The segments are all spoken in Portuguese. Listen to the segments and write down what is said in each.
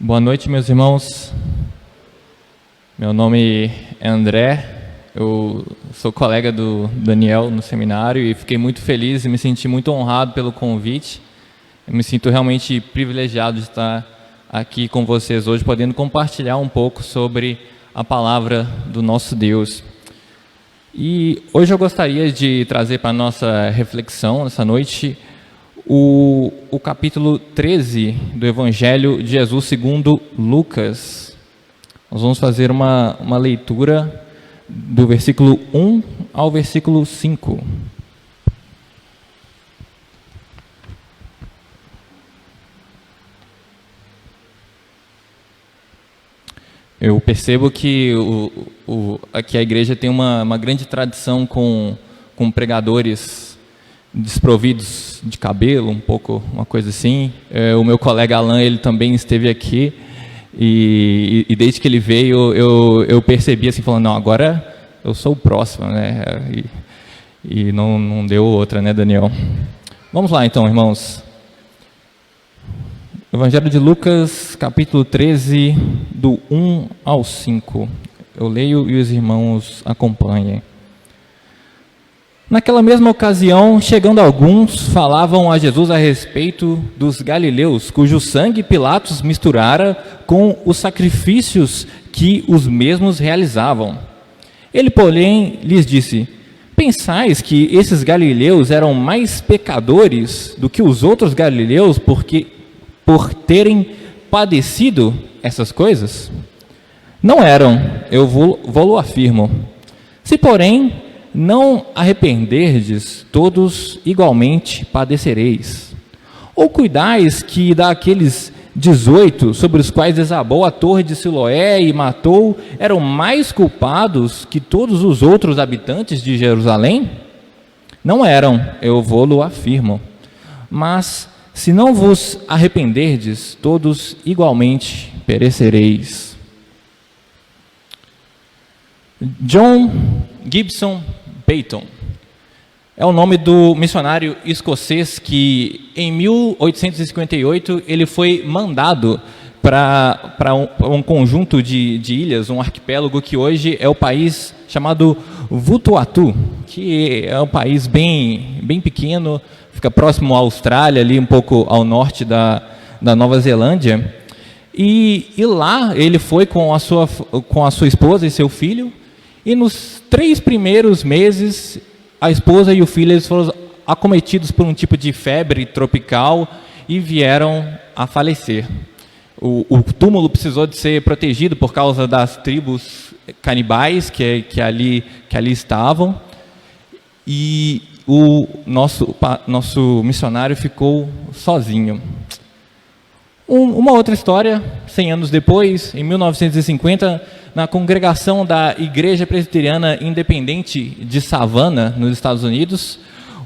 Boa noite, meus irmãos. Meu nome é André, eu sou colega do Daniel no seminário e fiquei muito feliz e me senti muito honrado pelo convite. Eu me sinto realmente privilegiado de estar aqui com vocês hoje, podendo compartilhar um pouco sobre a palavra do nosso Deus. E hoje eu gostaria de trazer para a nossa reflexão, essa noite, o capítulo 13 do Evangelho de Jesus segundo Lucas. Nós vamos fazer uma leitura do versículo 1 ao versículo 5. Eu percebo que aqui a igreja tem uma grande tradição com pregadores desprovidos de cabelo, um pouco, uma coisa assim. O meu colega Alan, ele também esteve aqui, e desde que ele veio, eu percebi assim, falando, não, agora eu sou o próximo, né? E não deu outra, né, Daniel? Vamos lá então, irmãos. Evangelho de Lucas, capítulo 13, do 1 ao 5. Eu leio e os irmãos acompanhem. Naquela mesma ocasião, chegando alguns, falavam a Jesus a respeito dos galileus, cujo sangue Pilatos misturara com os sacrifícios que os mesmos realizavam. Ele, porém, lhes disse: pensais que esses galileus eram mais pecadores do que os outros galileus por terem padecido essas coisas? Não eram, eu vou-lo afirmo. Se, porém, não arrependerdes, todos igualmente padecereis. Ou cuidais que daqueles 18 sobre os quais desabou a torre de Siloé e matou, eram mais culpados que todos os outros habitantes de Jerusalém? Não eram, eu vou-lo afirmo. Mas, se não vos arrependerdes, todos igualmente perecereis. John Gibson Peyton é o nome do missionário escocês que, em 1858, ele foi mandado para um conjunto de ilhas, um arquipélago que hoje é o país chamado Vanuatu, que é um país bem pequeno, fica próximo à Austrália, ali um pouco ao norte da Nova Zelândia. E lá ele foi com a sua esposa e seu filho, e nos 3 primeiros meses, a esposa e o filho eles foram acometidos por um tipo de febre tropical e vieram a falecer. O túmulo precisou de ser protegido por causa das tribos canibais que ali estavam, e o nosso missionário ficou sozinho. Uma outra história, 100 anos depois, em 1950, na congregação da Igreja Presbiteriana Independente de Savannah, nos Estados Unidos,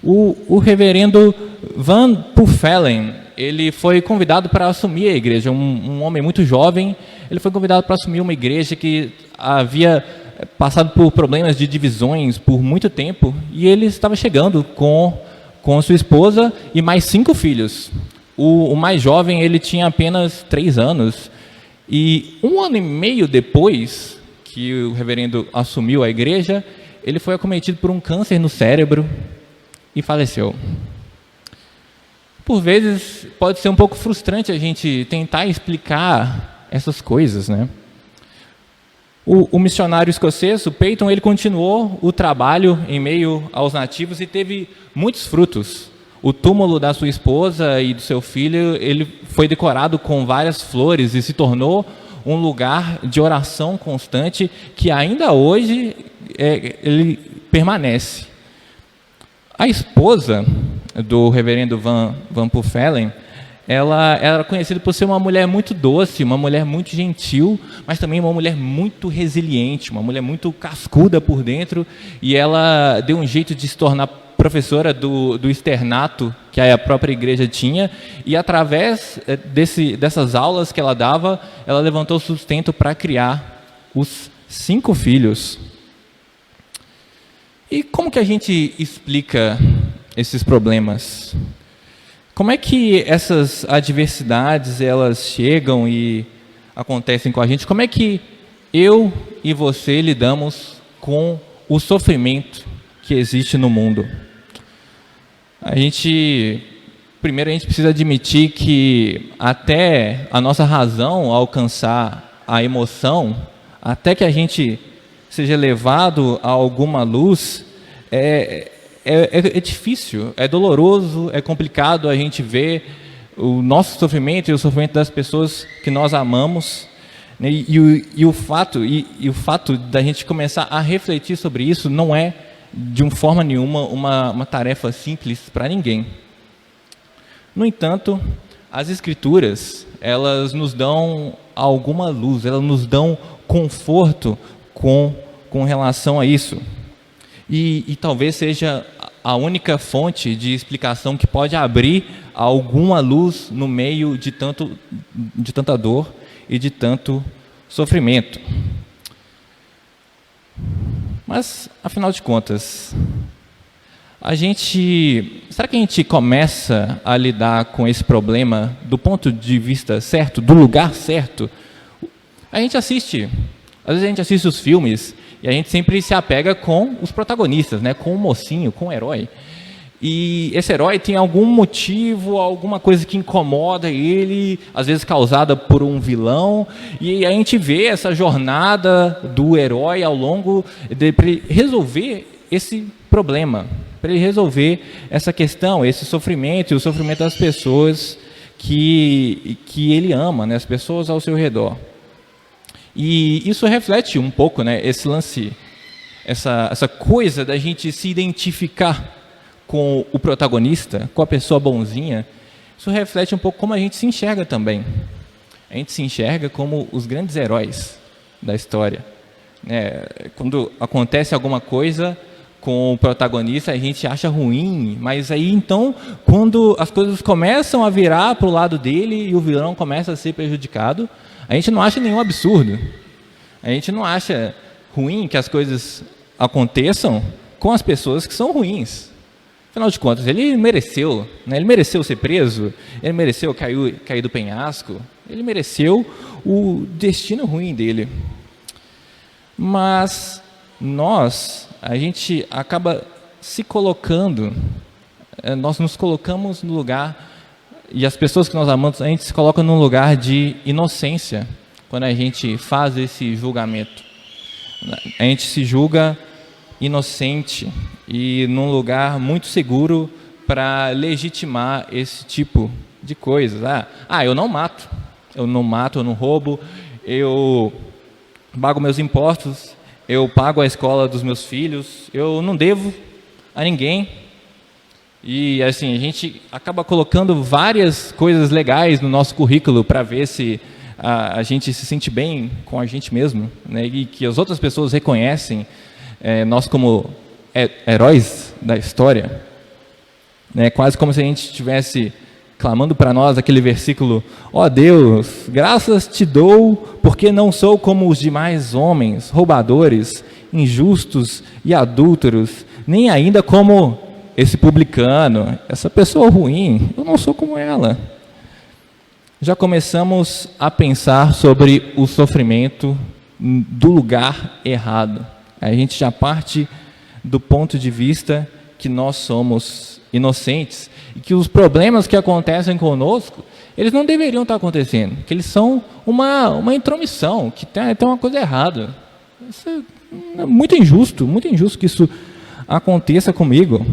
o reverendo Van Puffelen, ele foi convidado para assumir a igreja, um homem muito jovem, ele foi convidado para assumir uma igreja que havia passado por problemas de divisões por muito tempo, e ele estava chegando com sua esposa e mais 5 filhos. O mais jovem, ele tinha apenas 3 anos, e 1 ano e meio depois que o reverendo assumiu a igreja, ele foi acometido por um câncer no cérebro e faleceu. Por vezes, pode ser um pouco frustrante a gente tentar explicar essas coisas, né? O missionário escocês, o Peyton, ele continuou o trabalho em meio aos nativos e teve muitos frutos. O túmulo da sua esposa e do seu filho, ele foi decorado com várias flores e se tornou um lugar de oração constante que ainda hoje ele permanece. A esposa do reverendo Van Puffelen, ela era conhecida por ser uma mulher muito doce, uma mulher muito gentil, mas também uma mulher muito resiliente, uma mulher muito cascuda por dentro, e ela deu um jeito de se tornar professora do externato que a própria igreja tinha, e através dessas aulas que ela dava, ela levantou sustento para criar os 5 filhos. E como que a gente explica esses problemas? Como é que essas adversidades elas chegam e acontecem com a gente, como é que eu e você lidamos com o sofrimento que existe no mundo? Primeiro a gente precisa admitir que até a nossa razão alcançar a emoção, até que a gente seja levado a alguma luz, é difícil, é doloroso, é complicado a gente ver o nosso sofrimento e o sofrimento das pessoas que nós amamos, né? E o fato da gente começar a refletir sobre isso não é, de uma forma nenhuma, uma tarefa simples para ninguém. No entanto, as Escrituras, elas nos dão alguma luz, elas nos dão conforto com relação a isso. E talvez seja a única fonte de explicação que pode abrir alguma luz no meio de tanta dor e de tanto sofrimento. Mas, afinal de contas, será que a gente começa a lidar com esse problema do ponto de vista certo, do lugar certo? Às vezes a gente assiste os filmes e a gente sempre se apega com os protagonistas, né? Com o mocinho, com o herói. E esse herói tem algum motivo, alguma coisa que incomoda ele, às vezes causada por um vilão, e a gente vê essa jornada do herói ao longo para ele resolver esse problema, para ele resolver essa questão, esse sofrimento e o sofrimento das pessoas que ele ama, né, as pessoas ao seu redor. E isso reflete um pouco, né, esse lance, essa coisa da gente se identificar com o protagonista, com a pessoa bonzinha. Isso reflete um pouco como a gente se enxerga também. A gente se enxerga como os grandes heróis da história, né? Quando acontece alguma coisa com o protagonista, a gente acha ruim, mas aí então, quando as coisas começam a virar para o lado dele e o vilão começa a ser prejudicado, a gente não acha nenhum absurdo. A gente não acha ruim que as coisas aconteçam com as pessoas que são ruins. Afinal de contas, ele mereceu, né? Ele mereceu ser preso, ele mereceu cair do penhasco, ele mereceu o destino ruim dele. Mas a gente acaba se colocando, nós nos colocamos no lugar, e as pessoas que nós amamos, a gente se coloca num lugar de inocência quando a gente faz esse julgamento. A gente se julga inocente e num lugar muito seguro para legitimar esse tipo de coisas. Eu não mato, eu não roubo, eu pago meus impostos, eu pago a escola dos meus filhos, eu não devo a ninguém. E assim, a gente acaba colocando várias coisas legais no nosso currículo para ver se a gente se sente bem com a gente mesmo, né? E que as outras pessoas reconhecem nós como heróis da história, né? Quase como se a gente estivesse clamando para nós aquele versículo: ó Deus, graças te dou, porque não sou como os demais homens, roubadores, injustos e adúlteros, nem ainda como esse publicano, essa pessoa ruim, eu não sou como ela. Já começamos a pensar sobre o sofrimento do lugar errado. A gente já parte do ponto de vista que nós somos inocentes e que os problemas que acontecem conosco, eles não deveriam estar acontecendo, que eles são uma intromissão, que tem uma coisa errada. Isso é muito injusto que isso aconteça comigo.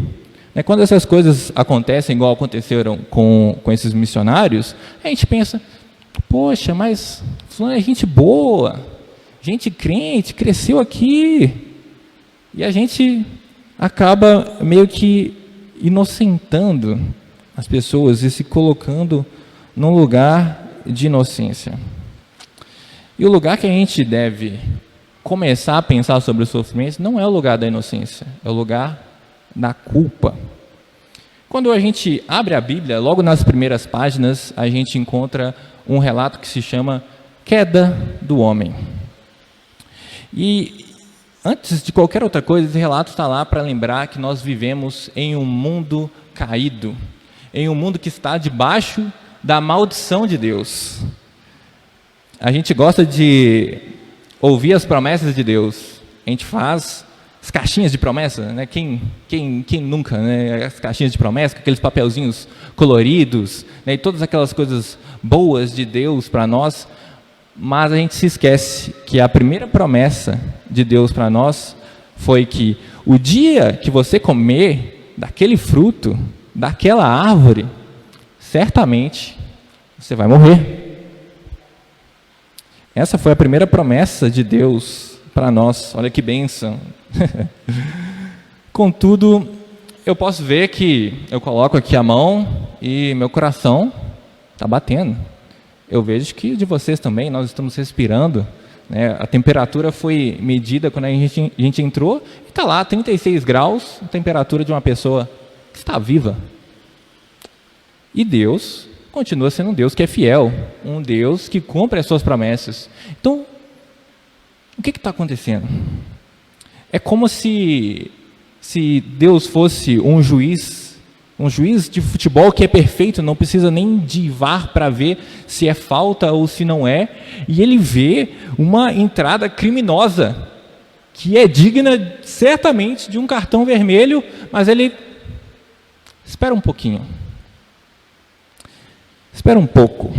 Quando essas coisas acontecem, igual aconteceram com esses missionários, a gente pensa: poxa, mas fulano é gente boa, gente crente, cresceu aqui. E a gente acaba meio que inocentando as pessoas e se colocando num lugar de inocência. E o lugar que a gente deve começar a pensar sobre o sofrimento não é o lugar da inocência, é o lugar da culpa. Quando a gente abre a Bíblia, logo nas primeiras páginas, a gente encontra um relato que se chama Queda do Homem. E antes de qualquer outra coisa, esse relato está lá para lembrar que nós vivemos em um mundo caído, em um mundo que está debaixo da maldição de Deus. A gente gosta de ouvir as promessas de Deus. A gente faz as caixinhas de promessa, né? Quem nunca, né? As caixinhas de promessa, com aqueles papelzinhos coloridos, né? E todas aquelas coisas boas de Deus para nós. Mas a gente se esquece que a primeira promessa de Deus para nós foi que o dia que você comer daquele fruto, daquela árvore, certamente você vai morrer. Essa foi a primeira promessa de Deus para nós. Olha que bênção. Contudo, eu posso ver que eu coloco aqui a mão e meu coração está batendo. Eu vejo que de vocês também, nós estamos respirando, né? A temperatura foi medida quando a gente entrou e está lá, 36 graus, a temperatura de uma pessoa que está viva. E Deus continua sendo um Deus que é fiel, um Deus que cumpre as suas promessas. Então, o que está acontecendo? É como se Deus fosse um juiz de futebol que é perfeito, não precisa nem de VAR para ver se é falta ou se não é, e ele vê uma entrada criminosa, que é digna certamente de um cartão vermelho, mas ele espera um pouquinho. Espera um pouco.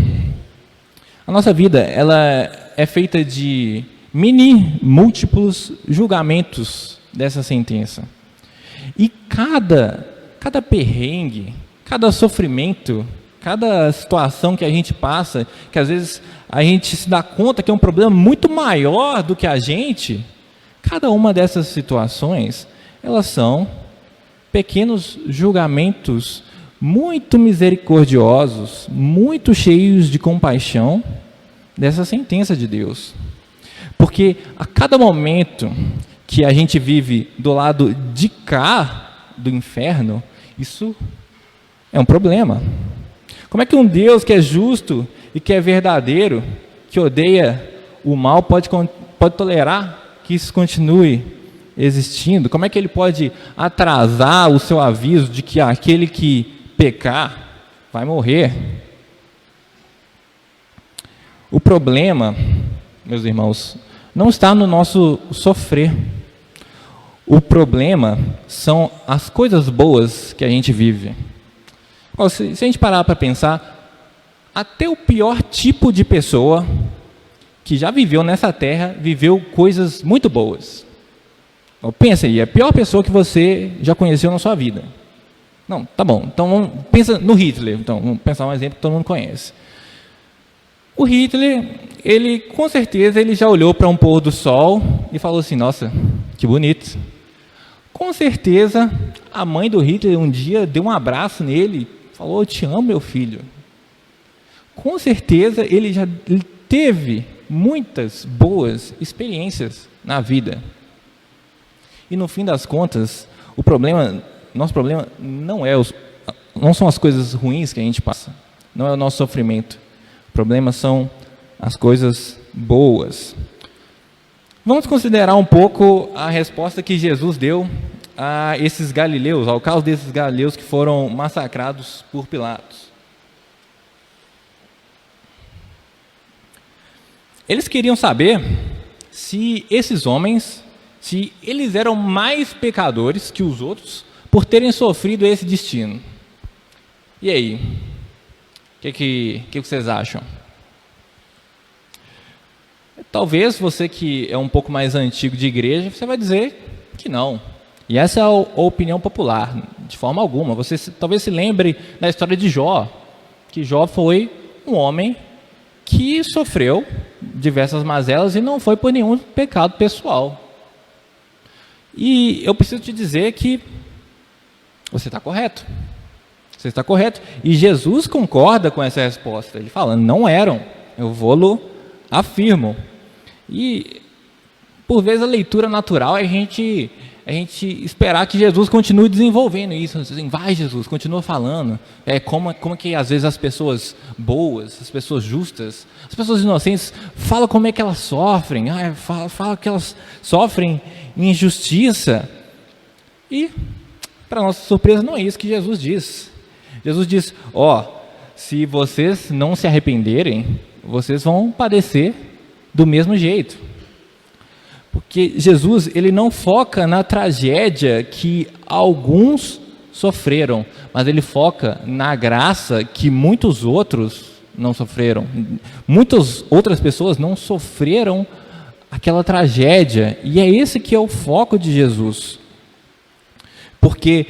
A nossa vida, ela é feita de múltiplos julgamentos dessa sentença. E cada perrengue, cada sofrimento, cada situação que a gente passa, que às vezes a gente se dá conta que é um problema muito maior do que a gente, cada uma dessas situações, elas são pequenos julgamentos muito misericordiosos, muito cheios de compaixão dessa sentença de Deus. Porque a cada momento que a gente vive do lado de cá do inferno, isso é um problema. Como é que um Deus que é justo e que é verdadeiro, que odeia o mal, pode tolerar que isso continue existindo? Como é que ele pode atrasar o seu aviso de que aquele que pecar vai morrer? O problema, meus irmãos, não está no nosso sofrer. O problema são as coisas boas que a gente vive. Se a gente parar para pensar, até o pior tipo de pessoa que já viveu nessa terra, viveu coisas muito boas. Pensa aí, a pior pessoa que você já conheceu na sua vida. Não, tá bom, então pensa no Hitler, então, vamos pensar um exemplo que todo mundo conhece. O Hitler, ele com certeza ele já olhou para um pôr do sol e falou assim, nossa, que bonito. Com certeza, a mãe do Hitler um dia deu um abraço nele, falou, eu te amo, meu filho. Com certeza, ele teve muitas boas experiências na vida. E no fim das contas, nosso problema não são as coisas ruins que a gente passa, não é o nosso sofrimento. O problema são as coisas boas. Vamos considerar um pouco a resposta que Jesus deu a esses galileus, ao caso desses galileus que foram massacrados por Pilatos. Eles queriam saber se esses homens, se eles eram mais pecadores que os outros por terem sofrido esse destino. E aí? O que vocês acham? Talvez você que é um pouco mais antigo de igreja, você vai dizer que não. E essa é a opinião popular, de forma alguma. Você talvez se lembre da história de Jó, que Jó foi um homem que sofreu diversas mazelas e não foi por nenhum pecado pessoal. E eu preciso te dizer que você está correto. Você está correto. E Jesus concorda com essa resposta. Ele fala, não eram. Eu vou-lo afirmo. E, por vezes, a leitura natural é a gente esperar que Jesus continue desenvolvendo isso. Assim, vai, Jesus, continua falando. Como que, às vezes, as pessoas boas, as pessoas justas, as pessoas inocentes, falam como é que elas sofrem. Fala que elas sofrem injustiça. E, para nossa surpresa, não é isso que Jesus diz. Jesus diz, se vocês não se arrependerem, vocês vão padecer do mesmo jeito. Porque Jesus, ele não foca na tragédia que alguns sofreram, mas ele foca na graça que muitos outros não sofreram. Muitas outras pessoas não sofreram aquela tragédia, e é esse que é o foco de Jesus. Porque,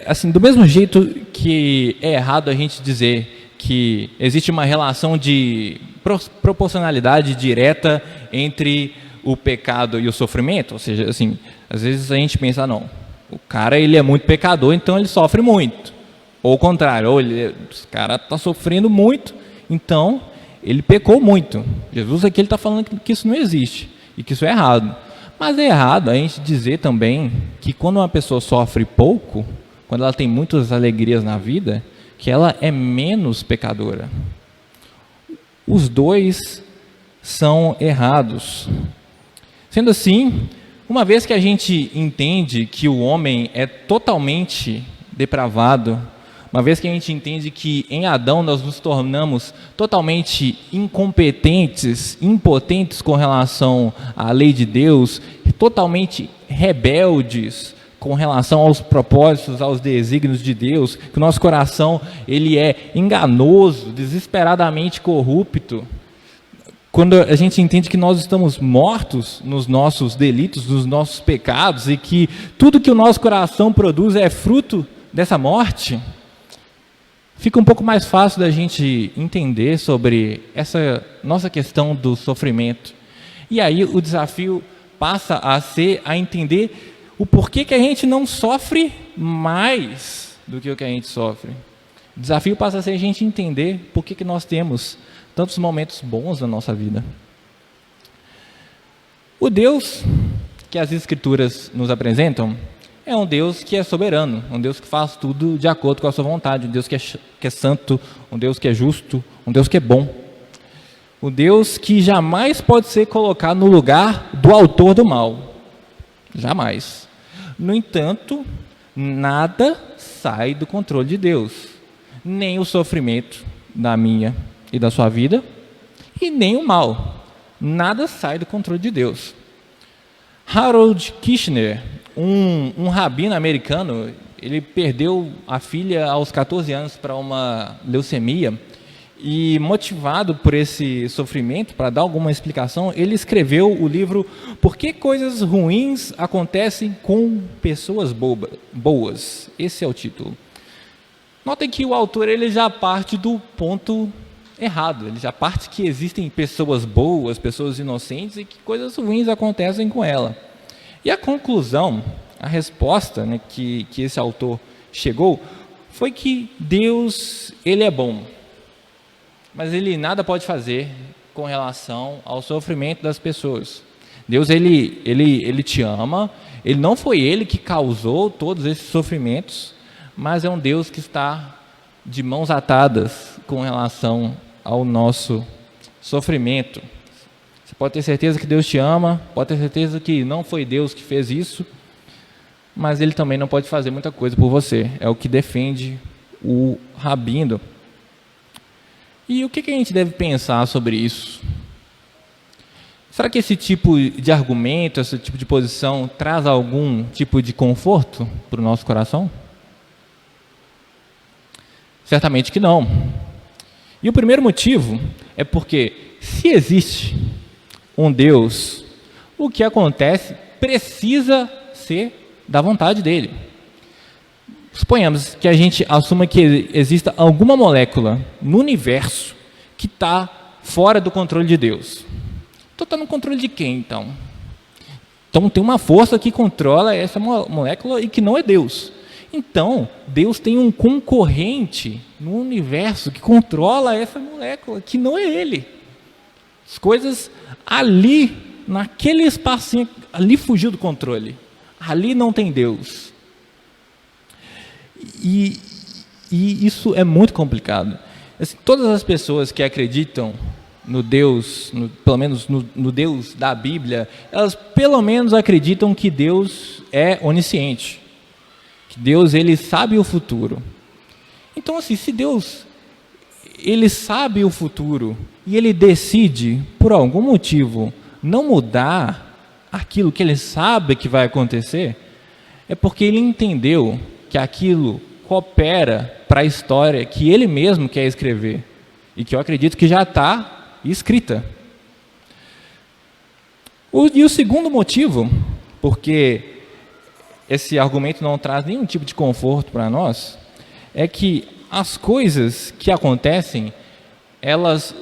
assim, do mesmo jeito que é errado a gente dizer que existe uma relação de proporcionalidade direta entre o pecado e o sofrimento, ou seja, assim, às vezes a gente pensa, não, o cara ele é muito pecador, então ele sofre muito. Ou o contrário, o cara está sofrendo muito, então ele pecou muito. Jesus aqui está falando que isso não existe e que isso é errado. Mas é errado a gente dizer também que quando uma pessoa sofre pouco, quando ela tem muitas alegrias na vida, que ela é menos pecadora. Os dois são errados. Sendo assim, uma vez que a gente entende que o homem é totalmente depravado, uma vez que a gente entende que em Adão nós nos tornamos totalmente incompetentes, impotentes com relação à lei de Deus, totalmente rebeldes com relação aos propósitos, aos desígnios de Deus, que o nosso coração ele é enganoso, desesperadamente corrupto. Quando a gente entende que nós estamos mortos nos nossos delitos, nos nossos pecados, e que tudo que o nosso coração produz é fruto dessa morte, fica um pouco mais fácil da gente entender sobre essa nossa questão do sofrimento. E aí o desafio passa a ser a entender o porquê que a gente não sofre mais do que o que a gente sofre. O desafio passa a ser a gente entender por que nós temos tantos momentos bons na nossa vida. O Deus que as Escrituras nos apresentam é um Deus que é soberano, um Deus que faz tudo de acordo com a sua vontade, um Deus que é santo, um Deus que é justo, um Deus que é bom. Um Deus que jamais pode ser colocado no lugar do autor do mal. Jamais. No entanto, nada sai do controle de Deus. Nem o sofrimento da minha e da sua vida, e nem o mal. Nada sai do controle de Deus. Harold Kushner, um rabino americano, ele perdeu a filha aos 14 anos para uma leucemia, e motivado por esse sofrimento, para dar alguma explicação, ele escreveu o livro Por que Coisas Ruins Acontecem com Pessoas Boas. Esse é o título. Notem que o autor ele já parte do ponto errado, ele já parte que existem pessoas boas, pessoas inocentes e que coisas ruins acontecem com ela. E a conclusão, a resposta, né, que esse autor chegou foi que Deus ele é bom, mas ele nada pode fazer com relação ao sofrimento das pessoas. Deus ele te ama, ele não foi ele que causou todos esses sofrimentos, mas é um Deus que está de mãos atadas com relação ao nosso sofrimento. Você pode ter certeza que Deus te ama, pode ter certeza que não foi Deus que fez isso, mas ele também não pode fazer muita coisa por você. É o que defende o rabino. E o que a gente deve pensar sobre isso? Será que esse tipo de argumento, esse tipo de posição traz algum tipo de conforto para o nosso coração? Certamente que não. E o primeiro motivo é porque, se existe um Deus, o que acontece precisa ser da vontade dele. Suponhamos que a gente assuma que exista alguma molécula no universo que está fora do controle de Deus. Então está no controle de quem, então? Então tem uma força que controla essa molécula e que não é Deus. Então, Deus tem um concorrente no universo que controla essa molécula, que não é Ele. As coisas ali, naquele espacinho, ali fugiu do controle. Ali não tem Deus. E isso é muito complicado. Assim, todas as pessoas que acreditam no Deus, pelo menos no Deus da Bíblia, elas pelo menos acreditam que Deus é onisciente. Que Deus ele sabe o futuro. Então, assim, se Deus ele sabe o futuro e ele decide, por algum motivo, não mudar aquilo que ele sabe que vai acontecer, é porque ele entendeu que aquilo coopera para a história que ele mesmo quer escrever e que eu acredito que já está escrita. E o segundo motivo, porque esse argumento não traz nenhum tipo de conforto para nós, é que as coisas que acontecem, elas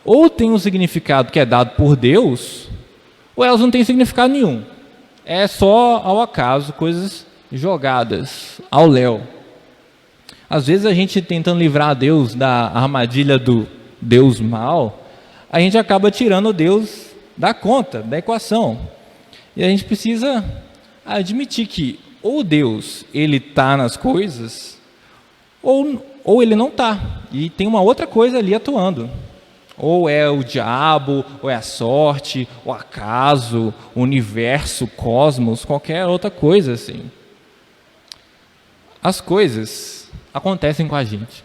ou têm um significado que é dado por Deus, ou elas não têm significado nenhum. É só ao acaso, coisas jogadas ao léu. Às vezes a gente tentando livrar Deus da armadilha do Deus mal, a gente acaba tirando Deus da conta, da equação. E a gente precisa admitir que ou Deus ele está nas coisas, ou ele não está. E tem uma outra coisa ali atuando. Ou é o diabo, ou é a sorte, o acaso, o universo, o cosmos, qualquer outra coisa assim. As coisas acontecem com a gente.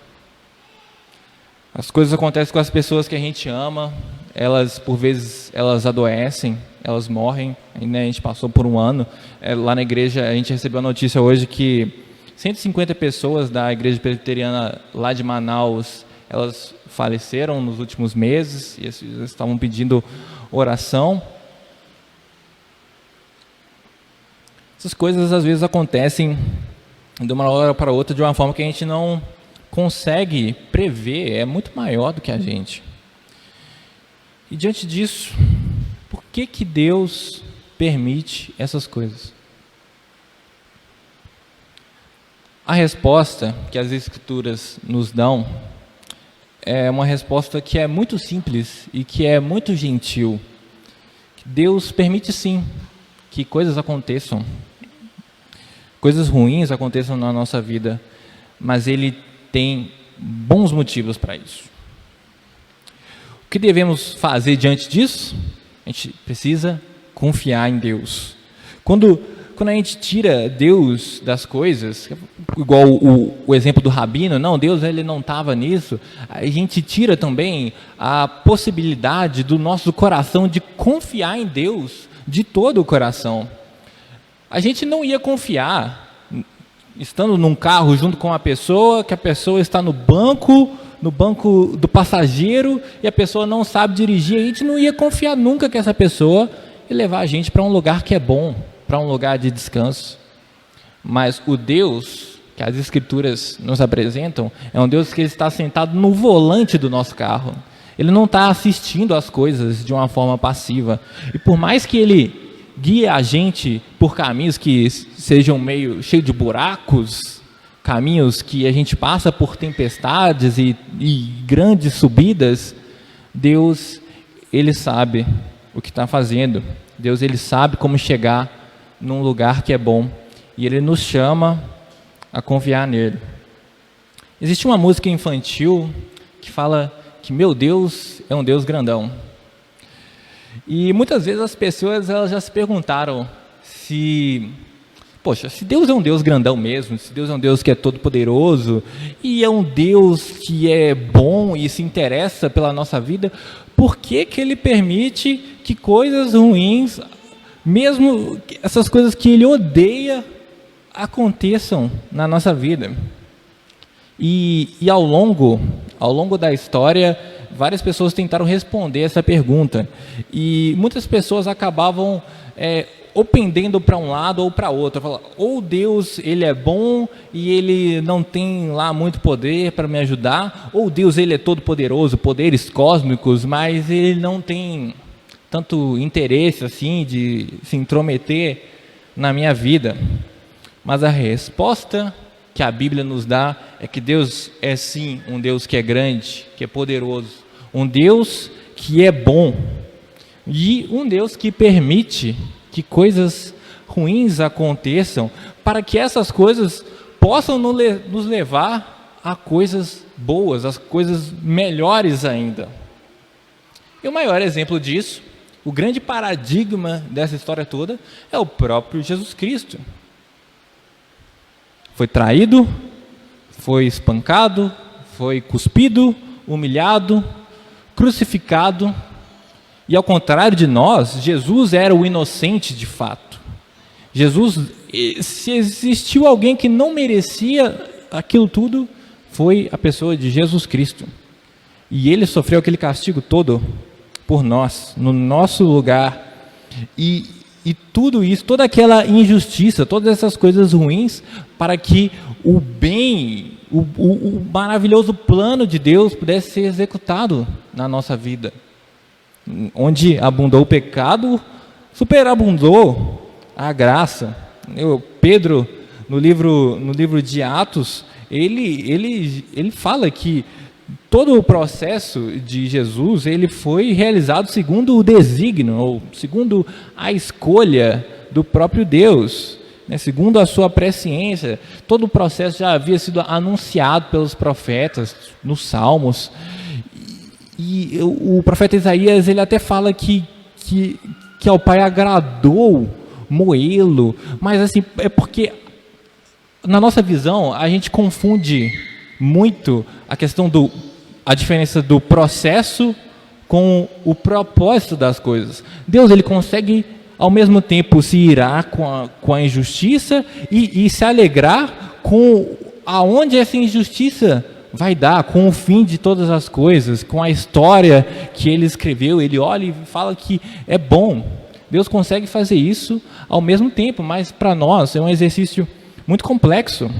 As coisas acontecem com as pessoas que a gente ama. Elas, por vezes, elas adoecem, elas morrem. Né? A gente passou por um ano. Lá na igreja, a gente recebeu a notícia hoje que 150 pessoas da igreja presbiteriana lá de Manaus, elas faleceram nos últimos meses e eles estavam pedindo oração. Essas coisas às vezes acontecem de uma hora para outra de uma forma que a gente não consegue prever, é muito maior do que a gente. E diante disso, por que Deus permite essas coisas? A resposta que as Escrituras nos dão é uma resposta que é muito simples e que é muito gentil. Deus permite sim que coisas aconteçam, coisas ruins aconteçam na nossa vida, mas Ele tem bons motivos para isso. O que devemos fazer diante disso? A gente precisa confiar em Deus. Quando a gente tira Deus das coisas, igual o exemplo do rabino, não, Deus ele não estava nisso, a gente tira também a possibilidade do nosso coração de confiar em Deus de todo o coração. A gente não ia confiar estando num carro junto com uma pessoa, que a pessoa está no banco do passageiro e a pessoa não sabe dirigir, a gente não ia confiar nunca que essa pessoa ia levar a gente para um lugar que é bom, para um lugar de descanso. Mas o Deus que as Escrituras nos apresentam é um Deus que ele está sentado no volante do nosso carro. Ele não está assistindo às coisas de uma forma passiva. E por mais que ele guie a gente por caminhos que sejam meio cheios de buracos, caminhos que a gente passa por tempestades e grandes subidas, Deus, ele sabe o que está fazendo. Deus, ele sabe como chegar num lugar que é bom. E ele nos chama a confiar nele. Existe uma música infantil que fala que meu Deus é um Deus grandão. E muitas vezes as pessoas elas já se perguntaram se Deus é um Deus grandão mesmo, se Deus é um Deus que é todo poderoso e é um Deus que é bom e se interessa pela nossa vida, por que Ele permite que coisas ruins, mesmo essas coisas que Ele odeia, aconteçam na nossa vida? E ao longo da história, várias pessoas tentaram responder essa pergunta. E muitas pessoas acabavam ou pendendo para um lado ou para outro. Falar, ou Deus ele é bom e ele não tem lá muito poder para me ajudar, ou Deus ele é todo poderoso, poderes cósmicos, mas ele não tem tanto interesse assim de se intrometer na minha vida. Mas a resposta que a Bíblia nos dá é que Deus é sim um Deus que é grande, que é poderoso, um Deus que é bom e um Deus que permite que coisas ruins aconteçam para que essas coisas possam nos levar a coisas boas, a coisas melhores ainda. E o maior exemplo disso, o grande paradigma dessa história toda é o próprio Jesus Cristo. Foi traído, foi espancado, foi cuspido, humilhado, crucificado, e ao contrário de nós, Jesus era o inocente de fato. Jesus, se existiu alguém que não merecia aquilo tudo, foi a pessoa de Jesus Cristo. E ele sofreu aquele castigo todo por nós, no nosso lugar. E tudo isso, toda aquela injustiça, todas essas coisas ruins, para que o bem, o maravilhoso plano de Deus pudesse ser executado na nossa vida. Onde abundou o pecado, superabundou a graça. Pedro, no livro de Atos, ele fala que todo o processo de Jesus, ele foi realizado segundo o desígnio, ou segundo a escolha do próprio Deus, né? Segundo a sua presciência. Todo o processo já havia sido anunciado pelos profetas, nos Salmos, e o profeta Isaías, ele até fala que ao Pai agradou moê-lo, mas assim, é porque na nossa visão a gente confunde muito a diferença do processo com o propósito das coisas. Deus, ele consegue ao mesmo tempo se irar com a injustiça e se alegrar com aonde essa injustiça vai dar, com o fim de todas as coisas, com a história que ele escreveu. Ele olha e fala que é bom. Deus consegue fazer isso ao mesmo tempo, mas para nós é um exercício muito complexo.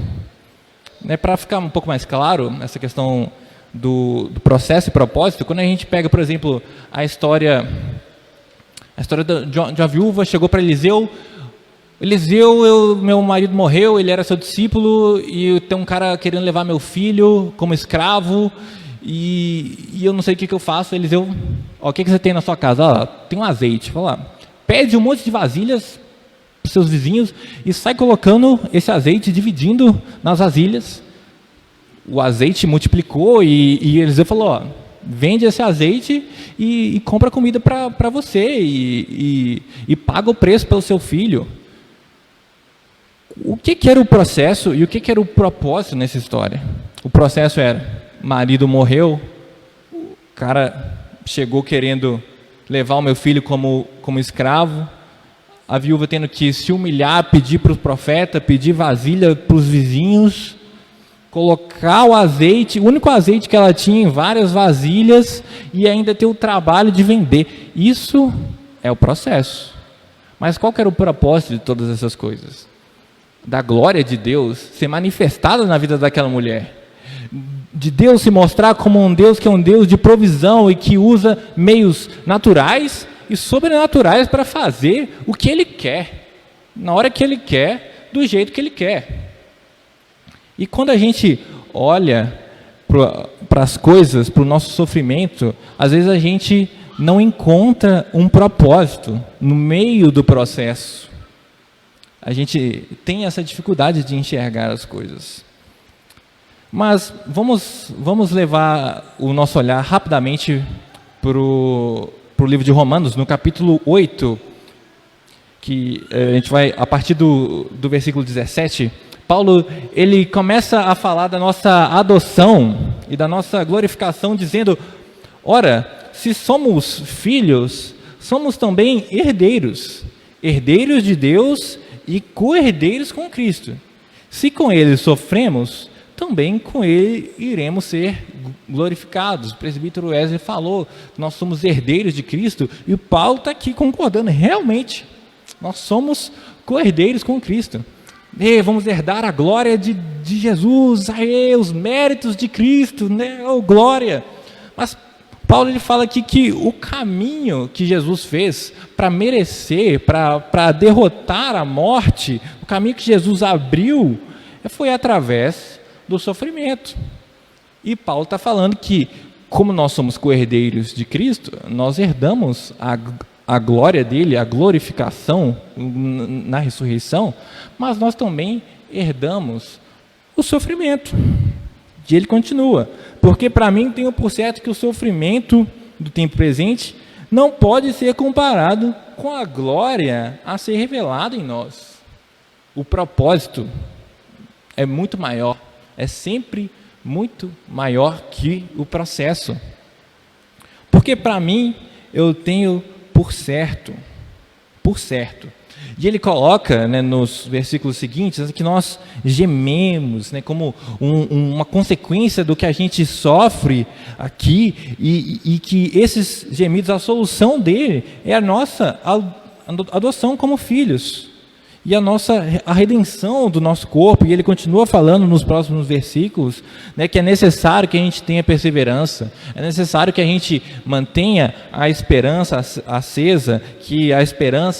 Para ficar um pouco mais claro, essa questão do processo e propósito, quando a gente pega, por exemplo, a história de uma viúva chegou para Eliseu, meu marido morreu, ele era seu discípulo, e tem um cara querendo levar meu filho como escravo, e eu não sei o que eu faço. Eliseu, o que você tem na sua casa? Tem um azeite. Fala, pede um monte de vasilhas para os seus vizinhos e sai colocando esse azeite, dividindo nas vasilhas. O azeite multiplicou e Eliseu falou, vende esse azeite e compra comida para você e paga o preço pelo seu filho. O que era o processo e o que era o propósito nessa história? O processo era, marido morreu, o cara chegou querendo levar o meu filho como escravo, a viúva tendo que se humilhar, pedir para o profeta, pedir vasilha para os vizinhos, colocar o azeite, o único azeite que ela tinha em várias vasilhas, e ainda ter o trabalho de vender. Isso é o processo. Mas qual que era o propósito de todas essas coisas? Da glória de Deus ser manifestada na vida daquela mulher. De Deus se mostrar como um Deus que é um Deus de provisão e que usa meios naturais e sobrenaturais para fazer o que Ele quer, na hora que Ele quer, do jeito que Ele quer. E quando a gente olha para as coisas, para o nosso sofrimento, às vezes a gente não encontra um propósito no meio do processo. A gente tem essa dificuldade de enxergar as coisas. Mas vamos levar o nosso olhar rapidamente para o livro de Romanos, no capítulo 8, que a gente vai, a partir do versículo 17, Paulo, ele começa a falar da nossa adoção e da nossa glorificação, dizendo, ora, se somos filhos, somos também herdeiros, herdeiros de Deus e co-herdeiros com Cristo. Se com Ele sofremos, também com Ele iremos ser glorificados. O presbítero Wesley falou, nós somos herdeiros de Cristo, e o Paulo está aqui concordando, realmente, nós somos co-herdeiros com Cristo. Vamos herdar a glória de Jesus, os méritos de Cristo, né? Oh, glória! Mas Paulo, ele fala aqui que o caminho que Jesus fez para merecer, para derrotar a morte, o caminho que Jesus abriu, foi através do sofrimento. E Paulo está falando que, como nós somos co-herdeiros de Cristo, nós herdamos a glória dele, a glorificação na ressurreição, mas nós também herdamos o sofrimento. E ele continua, porque para mim tenho por certo que o sofrimento do tempo presente não pode ser comparado com a glória a ser revelada em nós. O propósito é muito maior, é sempre muito maior que o processo. Porque para mim, eu tenho por certo. E ele coloca, né, nos versículos seguintes, que nós gememos, né, como uma consequência do que a gente sofre aqui, e que esses gemidos, a solução dele é a nossa adoção como filhos, e a redenção do nosso corpo. E ele continua falando nos próximos versículos, né, que é necessário que a gente tenha perseverança, é necessário que a gente mantenha a esperança acesa, que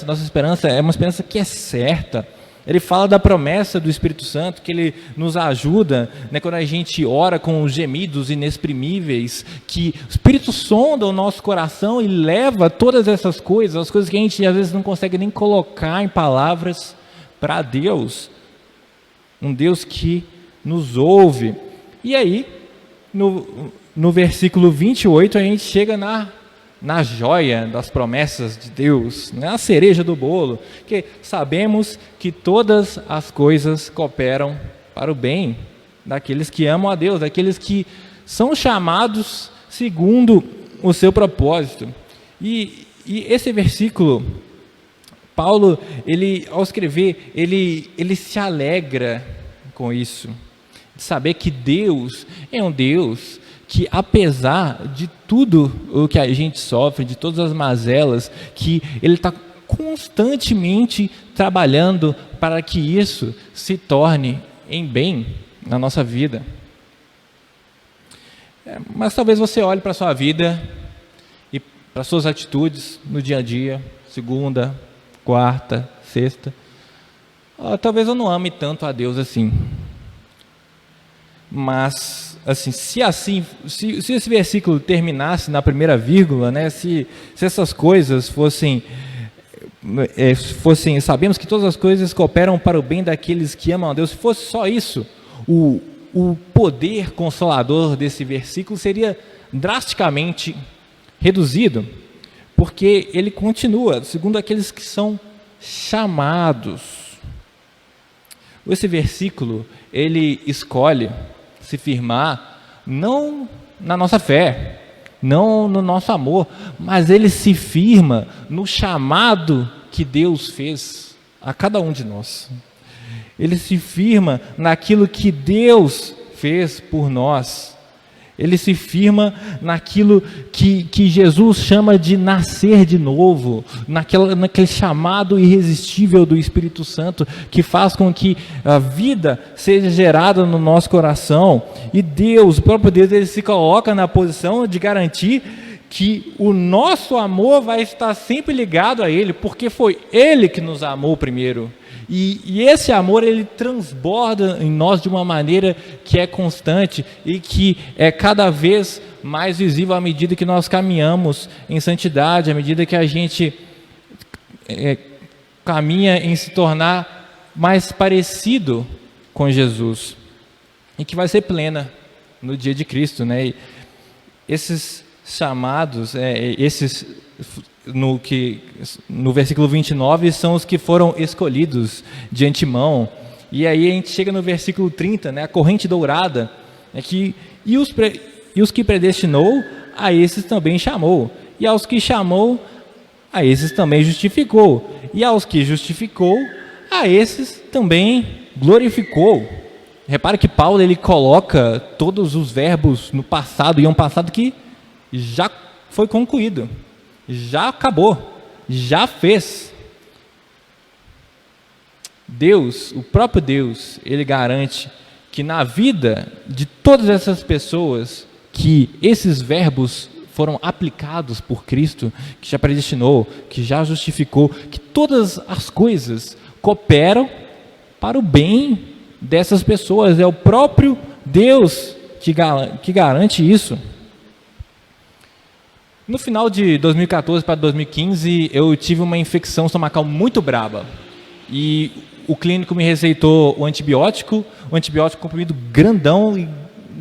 nossa esperança é uma esperança que é certa. Ele fala da promessa do Espírito Santo, que ele nos ajuda, né, quando a gente ora com os gemidos inexprimíveis, que o Espírito sonda o nosso coração e leva todas essas coisas, as coisas que a gente às vezes não consegue nem colocar em palavras, para Deus, um Deus que nos ouve. E aí, no versículo 28, a gente chega na joia das promessas de Deus, na cereja do bolo, que sabemos que todas as coisas cooperam para o bem daqueles que amam a Deus, daqueles que são chamados segundo o seu propósito. E esse versículo, Paulo, ao escrever, ele se alegra com isso, de saber que Deus é um Deus que, apesar de tudo o que a gente sofre, de todas as mazelas, que Ele está constantemente trabalhando para que isso se torne em bem na nossa vida. Mas talvez você olhe para a sua vida e para as suas atitudes no dia a dia, segunda, quarta, sexta. Talvez eu não ame tanto a Deus assim. Mas, assim, se esse versículo terminasse na primeira vírgula, né, se essas coisas fossem, sabemos que todas as coisas cooperam para o bem daqueles que amam a Deus, se fosse só isso, o poder consolador desse versículo seria drasticamente reduzido. Porque ele continua, segundo aqueles que são chamados. Esse versículo, ele escolhe se firmar não na nossa fé, não no nosso amor, mas ele se firma no chamado que Deus fez a cada um de nós. Ele se firma naquilo que Deus fez por nós. Ele se firma naquilo que Jesus chama de nascer de novo, naquele chamado irresistível do Espírito Santo, que faz com que a vida seja gerada no nosso coração. E Deus, o próprio Deus, ele se coloca na posição de garantir que o nosso amor vai estar sempre ligado a Ele, porque foi Ele que nos amou primeiro. E esse amor, ele transborda em nós de uma maneira que é constante e que é cada vez mais visível à medida que nós caminhamos em santidade, à medida que a gente caminha em se tornar mais parecido com Jesus, e que vai ser plena no dia de Cristo, né? E esses chamados, no versículo 29, são os que foram escolhidos de antemão. E aí a gente chega no versículo 30, né, a corrente dourada, e os que predestinou, a esses também chamou, e aos que chamou, a esses também justificou, e aos que justificou, a esses também glorificou. Repare que Paulo, ele coloca todos os verbos no passado, e é um passado que já foi concluído, já acabou, já fez. Deus, o próprio Deus, ele garante que na vida de todas essas pessoas, que esses verbos foram aplicados por Cristo, que já predestinou, que já justificou, que todas as coisas cooperam para o bem dessas pessoas. É o próprio Deus que garante isso. No final de 2014 para 2015, eu tive uma infecção estomacal muito braba. E o clínico me receitou o antibiótico comprimido grandão, e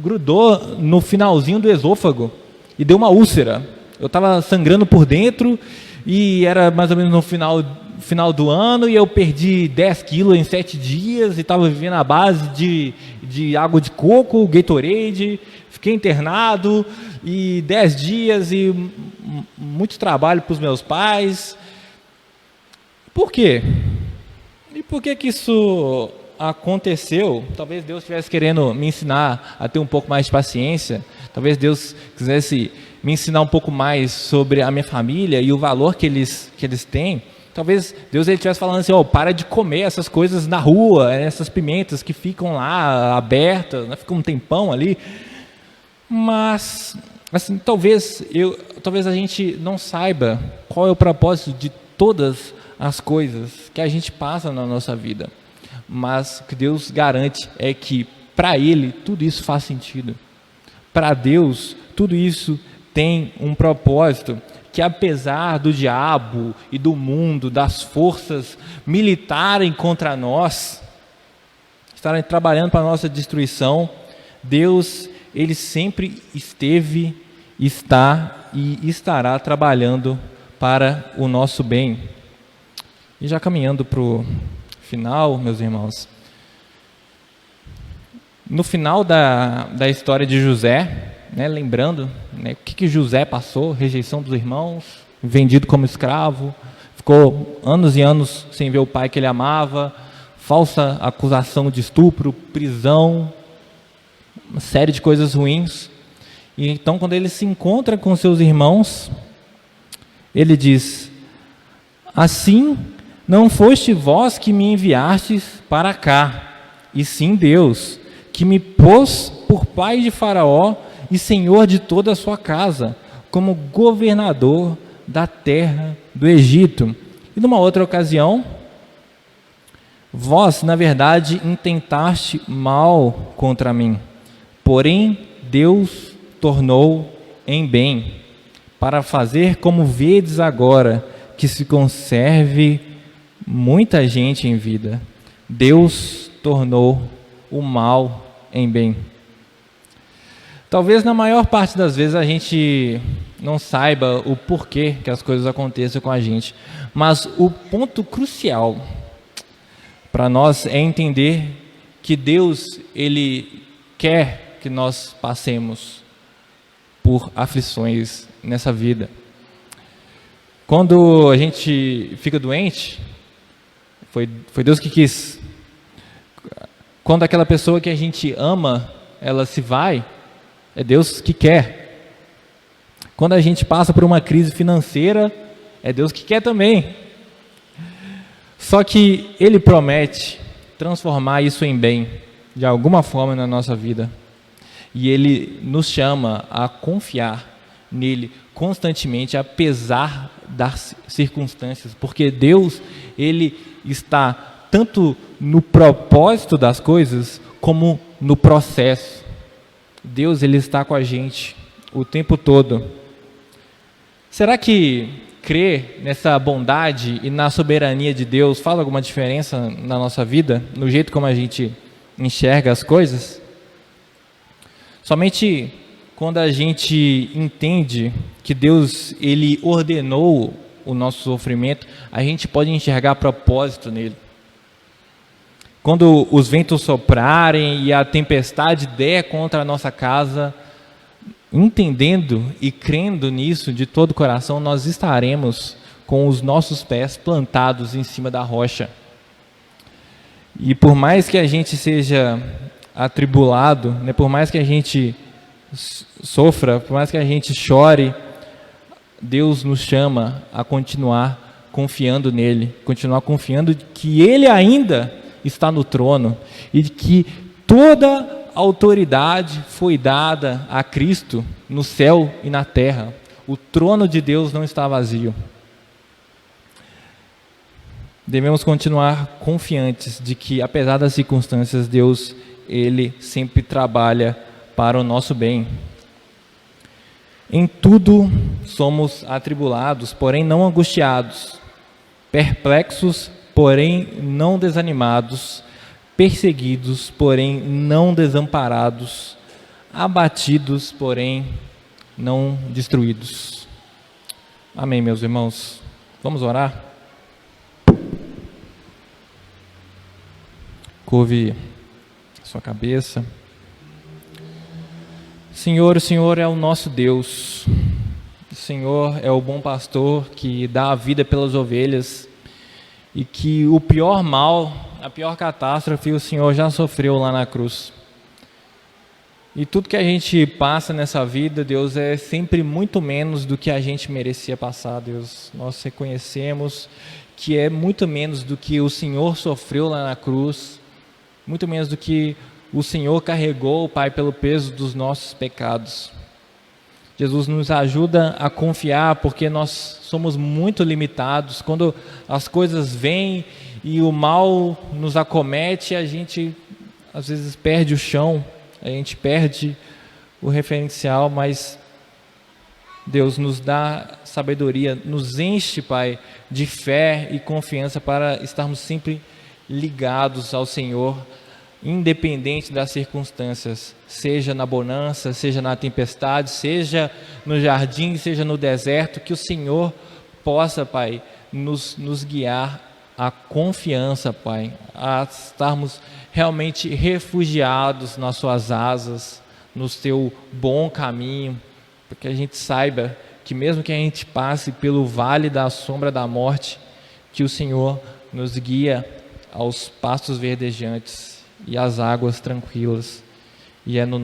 grudou no finalzinho do esôfago e deu uma úlcera. Eu estava sangrando por dentro e era mais ou menos no final final do ano e eu perdi 10 quilos em 7 dias e estava vivendo à base de água de coco, Gatorade, fiquei internado e 10 dias e muito trabalho para os meus pais. Por quê? E por que isso aconteceu? Talvez Deus estivesse querendo me ensinar a ter um pouco mais de paciência. Talvez Deus quisesse me ensinar um pouco mais sobre a minha família e o valor que eles têm. Talvez Deus estivesse falando assim, para de comer essas coisas na rua, essas pimentas que ficam lá abertas, né, ficam um tempão ali. Mas, assim, talvez a gente não saiba qual é o propósito de todas as coisas que a gente passa na nossa vida. Mas o que Deus garante é que para Ele tudo isso faz sentido. Para Deus tudo isso tem um propósito, que apesar do diabo e do mundo, das forças militarem contra nós, estarem trabalhando para a nossa destruição, Deus, Ele sempre esteve, está e estará trabalhando para o nosso bem. E já caminhando para o final, meus irmãos, no final da história de José, né, lembrando, né, o que José passou, rejeição dos irmãos, vendido como escravo, ficou anos e anos sem ver o pai que ele amava, falsa acusação de estupro, prisão, uma série de coisas ruins. E então, quando ele se encontra com seus irmãos, ele diz: assim não foste vós que me enviastes para cá, e sim Deus, que me pôs por pai de Faraó e senhor de toda a sua casa, como governador da terra do Egito. E numa outra ocasião, vós, na verdade, intentaste mal contra mim, porém Deus tornou em bem, para fazer como vedes agora, que se conserve muita gente em vida. Deus tornou o mal em bem. Talvez na maior parte das vezes a gente não saiba o porquê que as coisas aconteçam com a gente, mas o ponto crucial para nós é entender que Deus, Ele quer que nós passemos por aflições nessa vida. Quando a gente fica doente, foi Deus que quis. Quando aquela pessoa que a gente ama, ela se vai, é Deus que quer. Quando a gente passa por uma crise financeira, é Deus que quer também. Só que Ele promete transformar isso em bem, de alguma forma na nossa vida. E Ele nos chama a confiar nele constantemente, apesar das circunstâncias, porque Deus, Ele está tanto no propósito das coisas, como no processo. Deus, Ele está com a gente o tempo todo. Será que crer nessa bondade e na soberania de Deus faz alguma diferença na nossa vida, no jeito como a gente enxerga as coisas? Somente quando a gente entende que Deus, Ele ordenou o nosso sofrimento, a gente pode enxergar propósito nele. Quando os ventos soprarem e a tempestade der contra a nossa casa, entendendo e crendo nisso de todo o coração, nós estaremos com os nossos pés plantados em cima da rocha. E por mais que a gente seja atribulado, né, por mais que a gente sofra, por mais que a gente chore, Deus nos chama a continuar confiando nele, continuar confiando que Ele ainda está no trono e que toda autoridade foi dada a Cristo no céu e na terra. O trono de Deus não está vazio. Devemos continuar confiantes de que, apesar das circunstâncias, Deus, Ele sempre trabalha para o nosso bem. Em tudo somos atribulados, porém não angustiados, perplexos, porém não desanimados, perseguidos, porém não desamparados, abatidos, porém não destruídos. Amém, meus irmãos. Vamos orar? Curve sua cabeça. Senhor, o Senhor é o nosso Deus. O Senhor é o bom pastor que dá a vida pelas ovelhas e que o pior mal, a pior catástrofe, o Senhor já sofreu lá na cruz. E tudo que a gente passa nessa vida, Deus, é sempre muito menos do que a gente merecia passar, Deus. Nós reconhecemos que é muito menos do que o Senhor sofreu lá na cruz, muito menos do que o Senhor carregou, Pai, pelo peso dos nossos pecados. Jesus nos ajuda a confiar, porque nós somos muito limitados. Quando as coisas vêm e o mal nos acomete, a gente às vezes perde o chão, a gente perde o referencial, mas Deus nos dá sabedoria, nos enche, Pai, de fé e confiança para estarmos sempre ligados ao Senhor, independente das circunstâncias, seja na bonança, seja na tempestade, seja no jardim, seja no deserto, que o Senhor possa, Pai, nos guiar à confiança, Pai, a estarmos realmente refugiados nas suas asas, no teu bom caminho, para que a gente saiba que mesmo que a gente passe pelo vale da sombra da morte, que o Senhor nos guia aos pastos verdejantes e às águas tranquilas. E é no